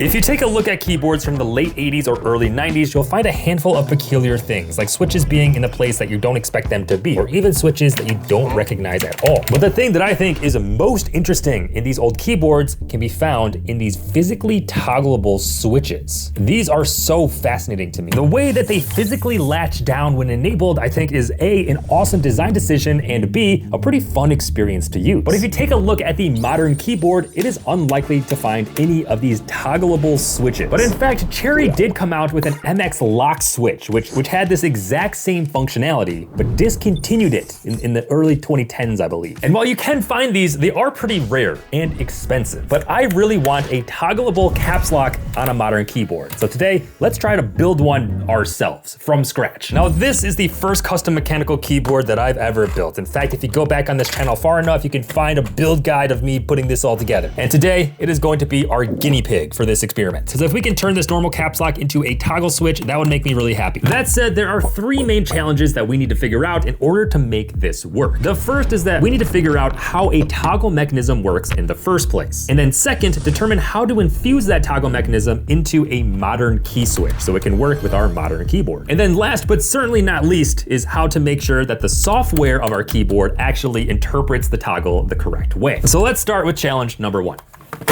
If you take a look at keyboards from the late 80s or early 90s, you'll find a handful of peculiar things, like switches being in the place that you don't expect them to be, or even switches that you don't recognize at all. But the thing that I think is most interesting in these old keyboards can be found in these physically toggleable switches. These are so fascinating to me. The way that they physically latch down when enabled, I think is A, an awesome design decision, and B, a pretty fun experience to use. But if you take a look at the modern keyboard, it is unlikely to find any of these toggleable switches. But in fact, Cherry did come out with an MX lock switch, which had this exact same functionality, but discontinued it in the early 2010s, I believe. And while you can find these, they are pretty rare and expensive. But I really want a toggleable caps lock on a modern keyboard. So today, let's try to build one ourselves from scratch. Now, this is the first custom mechanical keyboard that I've ever built. In fact, if you go back on this channel far enough, you can find a build guide of me putting this all together. And today, it is going to be our guinea pig for this experiment. Because if we can turn this normal caps lock into a toggle switch, that would make me really happy. That said, there are three main challenges that we need to figure out in order to make this work. The first is that we need to figure out how a toggle mechanism works in the first place. And then second, determine how to infuse that toggle mechanism into a modern key switch so it can work with our modern keyboard. And then last, but certainly not least, is how to make sure that the software of our keyboard actually interprets the toggle the correct way. So let's start with challenge number one.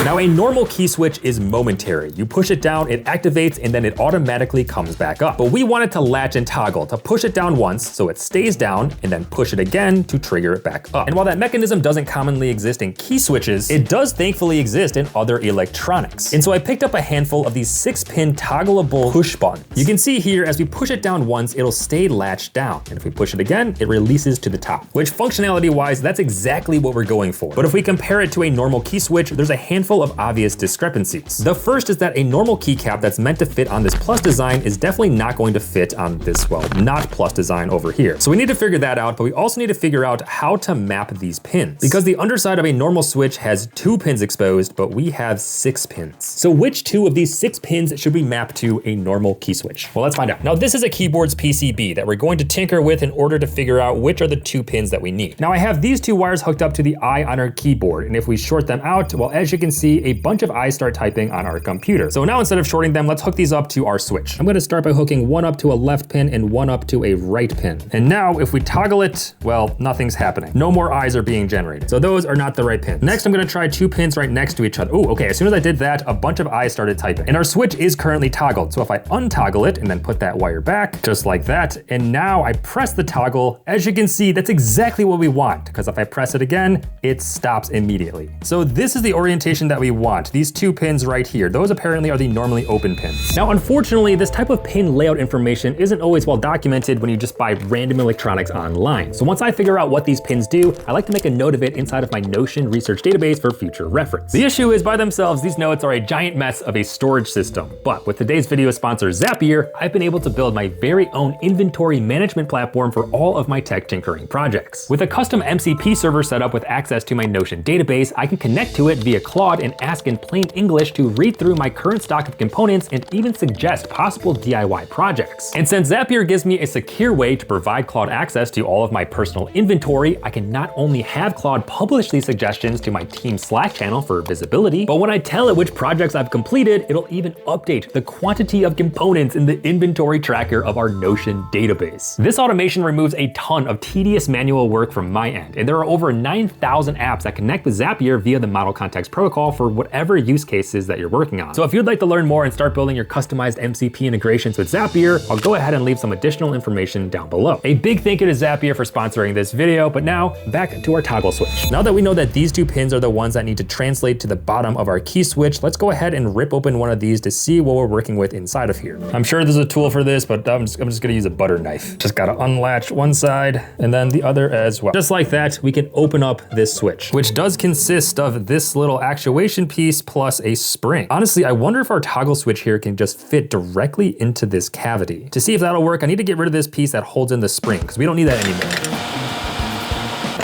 Now, a normal key switch is momentary. You push it down, it activates, and then it automatically comes back up. But we want it to latch and toggle, to push it down once so it stays down, and then push it again to trigger it back up. And while that mechanism doesn't commonly exist in key switches, it does thankfully exist in other electronics. And so I picked up a handful of these 6-pin toggleable push buttons. You can see here, as we push it down once, it'll stay latched down. And if we push it again, it releases to the top, which functionality-wise, that's exactly what we're going for. But if we compare it to a normal key switch, there's a handful of obvious discrepancies. The first is that a normal keycap that's meant to fit on this plus design is definitely not going to fit on this, well, not plus design over here. So we need to figure that out, but we also need to figure out how to map these pins. Because the underside of a normal switch has 2 pins exposed, but we have 6 pins. So which 2 of these 6 pins should we map to a normal key switch? Well, let's find out. Now, this is a keyboard's PCB that we're going to tinker with in order to figure out which are the 2 pins that we need. Now, I have these 2 wires hooked up to the eye on our keyboard, and if we short them out, well, as you can see, a bunch of eyes start typing on our computer. So now instead of shorting them, let's hook these up to our switch. I'm going to start by hooking one up to a left pin and one up to a right pin. And now if we toggle it, well, nothing's happening. No more eyes are being generated. So those are not the right pins. Next, I'm going to try 2 pins right next to each other. Oh, okay. As soon as I did that, a bunch of eyes started typing. And our switch is currently toggled. So if I untoggle it and then put that wire back, just like that, and now I press the toggle, as you can see, that's exactly what we want. Because if I press it again, it stops immediately. So this is the orientation that we want. These 2 pins right here, those apparently are the normally open pins. Now, unfortunately, this type of pin layout information isn't always well documented when you just buy random electronics online. So once I figure out what these pins do, I like to make a note of it inside of my Notion research database for future reference. The issue is, by themselves, these notes are a giant mess of a storage system. But with today's video sponsor, Zapier, I've been able to build my very own inventory management platform for all of my tech tinkering projects. With a custom MCP server set up with access to my Notion database, I can connect to it via Claude and ask in plain English to read through my current stock of components and even suggest possible DIY projects. And since Zapier gives me a secure way to provide Claude access to all of my personal inventory, I can not only have Claude publish these suggestions to my team Slack channel for visibility, but when I tell it which projects I've completed, it'll even update the quantity of components in the inventory tracker of our Notion database. This automation removes a ton of tedious manual work from my end, and there are over 9,000 apps that connect with Zapier via the Model Context Protocol for whatever use cases that you're working on. So if you'd like to learn more and start building your customized MCP integrations with Zapier, I'll go ahead and leave some additional information down below. A big thank you to Zapier for sponsoring this video, but now back to our toggle switch. Now that we know that these 2 pins are the ones that need to translate to the bottom of our key switch, let's go ahead and rip open one of these to see what we're working with inside of here. I'm sure there's a tool for this, but I'm just gonna use a butter knife. Just gotta unlatch one side and then the other as well. Just like that, we can open up this switch, which does consist of this little actuation piece plus a spring. Honestly, I wonder if our toggle switch here can just fit directly into this cavity. To see if that'll work, I need to get rid of this piece that holds in the spring because we don't need that anymore.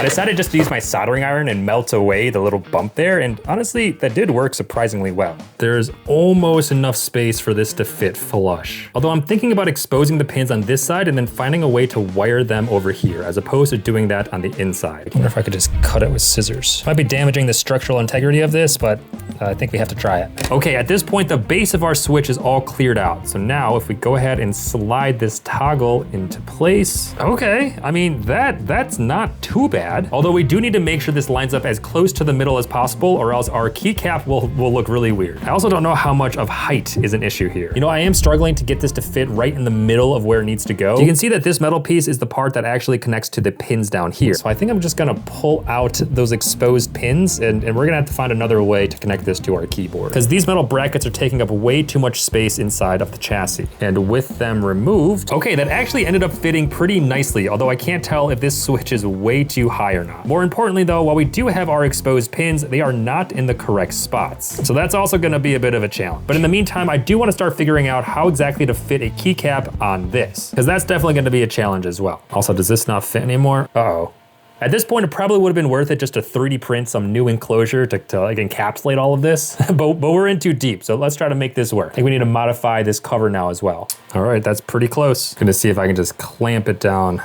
decided just to use my soldering iron and melt away the little bump there, and honestly, that did work surprisingly well. There's almost enough space for this to fit flush. Although I'm thinking about exposing the pins on this side and then finding a way to wire them over here, as opposed to doing that on the inside. I wonder if I could just cut it with scissors. Might be damaging the structural integrity of this, but I think we have to try it. Okay, at this point, the base of our switch is all cleared out. So now if we go ahead and slide this toggle into place, okay, I mean, that's not too bad. Although we do need to make sure this lines up as close to the middle as possible, or else our keycap will look really weird. I also don't know how much of height is an issue here. You know, I am struggling to get this to fit right in the middle of where it needs to go. You can see that this metal piece is the part that actually connects to the pins down here. So I think I'm just gonna pull out those exposed pins, and we're gonna have to find another way to connect this to our keyboard, because these metal brackets are taking up way too much space inside of the chassis. And with them removed, okay, that actually ended up fitting pretty nicely, although I can't tell if this switch is way too high or not. More importantly though, while we do have our exposed pins, they are not in the correct spots. So that's also gonna be a bit of a challenge. But in the meantime, I do wanna start figuring out how exactly to fit a keycap on this, because that's definitely gonna be a challenge as well. Also, does this not fit anymore? Uh-oh. At this point, it probably would have been worth it just to 3D print some new enclosure to like encapsulate all of this, but we're in too deep, so let's try to make this work. I think we need to modify this cover now as well. All right, that's pretty close. Gonna see if I can just clamp it down.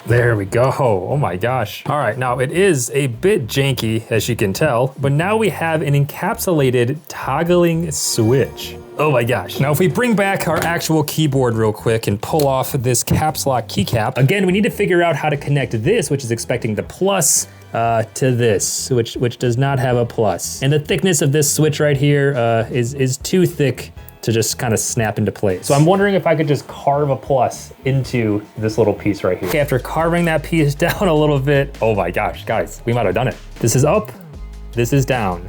There we go. Oh my gosh. All right, now it is a bit janky, as you can tell, but now we have an encapsulated toggling switch. Oh my gosh. Now if we bring back our actual keyboard real quick and pull off this caps lock keycap, again, we need to figure out how to connect this, which is expecting the plus, to this, which does not have a plus. And the thickness of this switch right here is too thick to just kind of snap into place. So I'm wondering if I could just carve a plus into this little piece right here. Okay, after carving that piece down a little bit, oh my gosh, guys, we might have done it. This is up, this is down.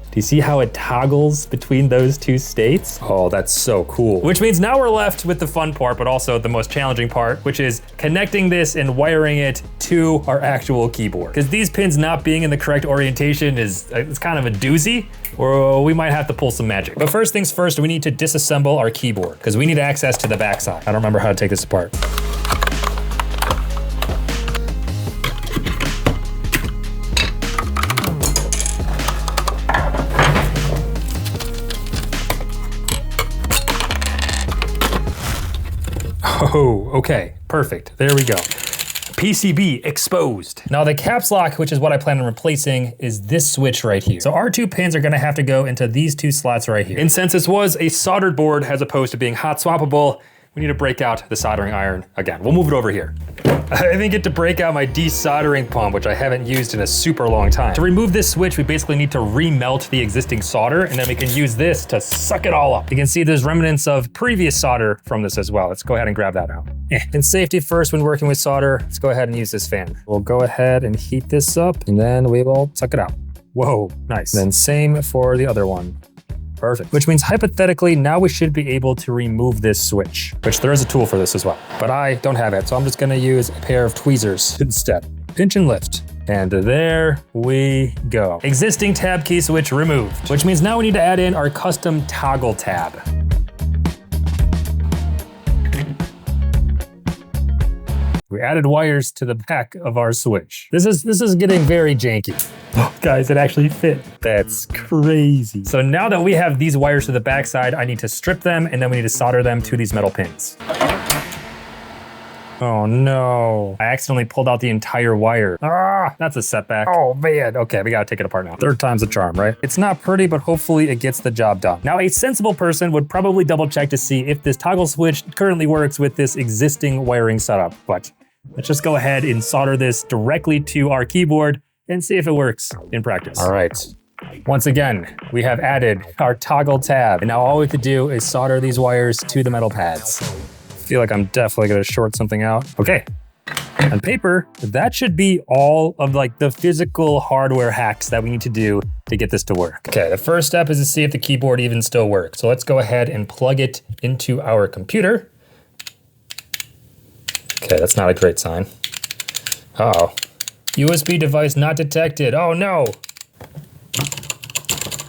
Do you see how it toggles between those two states? Oh, that's so cool. Which means now we're left with the fun part, but also the most challenging part, which is connecting this and wiring it to our actual keyboard. Because these pins not being in the correct orientation it's kind of a doozy, or we might have to pull some magic. But first things first, we need to disassemble our keyboard, because we need access to the backside. I don't remember how to take this apart. Oh, okay, perfect. There we go. PCB exposed. Now the caps lock, which is what I plan on replacing, is this switch right here. So our two pins are gonna have to go into these two slots right here. And since this was a soldered board as opposed to being hot swappable, we need to break out the soldering iron again. We'll move it over here. I even get to break out my desoldering pump, which I haven't used in a super long time. To remove this switch, we basically need to remelt the existing solder, and then we can use this to suck it all up. You can see there's remnants of previous solder from this as well. Let's go ahead and grab that out. In safety first, when working with solder, let's go ahead and use this fan. We'll go ahead and heat this up, and then we will suck it out. Whoa, nice. And then same for the other one. Perfect. Which means hypothetically, now we should be able to remove this switch, which there is a tool for this as well, but I don't have it. So I'm just gonna use a pair of tweezers instead. Pinch and lift. And there we go. Existing tab key switch removed, which means now we need to add in our custom toggle tab. We added wires to the back of our switch. This is getting very janky. Oh, guys, it actually fit. That's crazy. So now that we have these wires to the backside, I need to strip them, and then we need to solder them to these metal pins. Oh no, I accidentally pulled out the entire wire. Ah, that's a setback. Oh man, okay, we gotta take it apart now. Third time's a charm, right? It's not pretty, but hopefully it gets the job done. Now, a sensible person would probably double check to see if this toggle switch currently works with this existing wiring setup, but let's just go ahead and solder this directly to our keyboard and see if it works in practice. All right. Once again, we have added our toggle tab, and now all we have to do is solder these wires to the metal pads. I feel like I'm definitely gonna short something out. Okay, on paper, that should be all of like the physical hardware hacks that we need to do to get this to work. Okay, the first step is to see if the keyboard even still works. So let's go ahead and plug it into our computer. Okay, that's not a great sign. Uh-oh. USB device not detected. Oh no.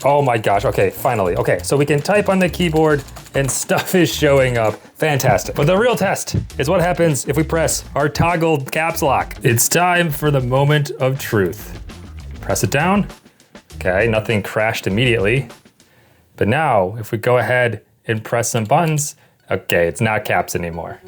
Oh my gosh, okay, finally. Okay, so we can type on the keyboard and stuff is showing up. Fantastic. But the real test is what happens if we press our toggled caps lock. It's time for the moment of truth. Press it down. Okay, nothing crashed immediately. But now, if we go ahead and press some buttons, okay, it's not caps anymore.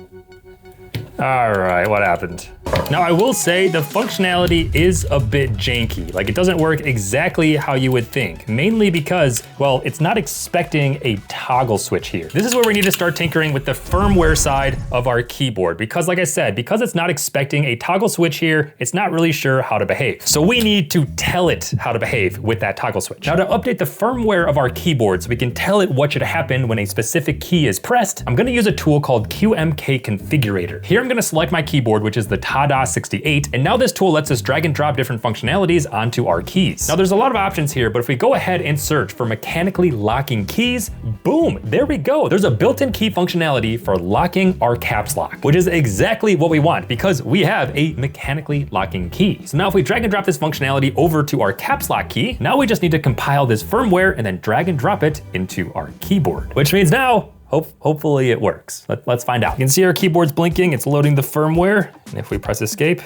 All right, what happened? Now I will say the functionality is a bit janky. Like it doesn't work exactly how you would think, mainly because, well, it's not expecting a toggle switch here. This is where we need to start tinkering with the firmware side of our keyboard because like I said, because it's not expecting a toggle switch here, it's not really sure how to behave. So we need to tell it how to behave with that toggle switch. Now to update the firmware of our keyboard so we can tell it what should happen when a specific key is pressed, I'm gonna use a tool called QMK Configurator. Here I'm gonna select my keyboard, which is the Tada 68, and now this tool lets us drag and drop different functionalities onto our keys. Now there's a lot of options here, but if we go ahead and search for mechanically locking keys, boom, there we go. There's a built-in key functionality for locking our caps lock, which is exactly what we want because we have a mechanically locking key. So now if we drag and drop this functionality over to our caps lock key, now we just need to compile this firmware and then drag and drop it into our keyboard, which means now hopefully it works. Let's find out. You can see our keyboard's blinking, it's loading the firmware, and if we press escape,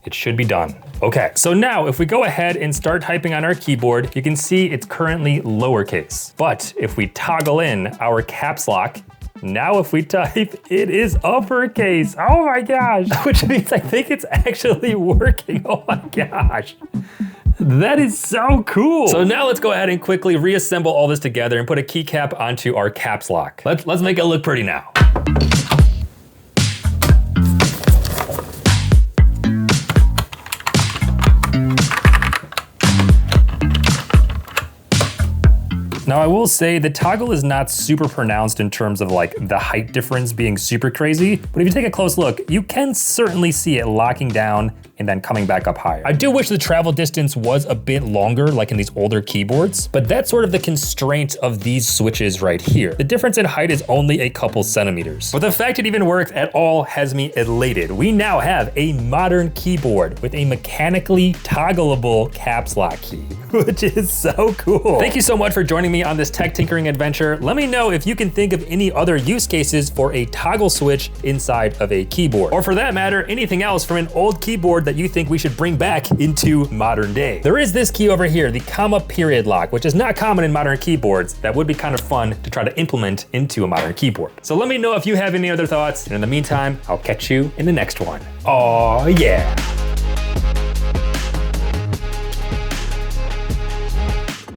it should be done. Okay, so now if we go ahead and start typing on our keyboard, you can see it's currently lowercase. But if we toggle in our caps lock, now if we type, it is uppercase. Oh my gosh, which means I think it's actually working. Oh my gosh. That is so cool. So now let's go ahead and quickly reassemble all this together and put a keycap onto our caps lock. Let's make it look pretty now. Now I will say the toggle is not super pronounced in terms of like the height difference being super crazy, but if you take a close look, you can certainly see it locking down and then coming back up higher. I do wish the travel distance was a bit longer, like in these older keyboards, but that's sort of the constraint of these switches right here. The difference in height is only a couple centimeters. But the fact it even works at all has me elated. We now have a modern keyboard with a mechanically toggleable caps lock key, which is so cool. Thank you so much for joining me on this tech tinkering adventure. Let me know if you can think of any other use cases for a toggle switch inside of a keyboard, or for that matter, anything else from an old keyboard that you think we should bring back into modern day. There is this key over here, the comma period lock, which is not common in modern keyboards. That would be kind of fun to try to implement into a modern keyboard. So let me know if you have any other thoughts, and in the meantime, I'll catch you in the next one. Oh yeah.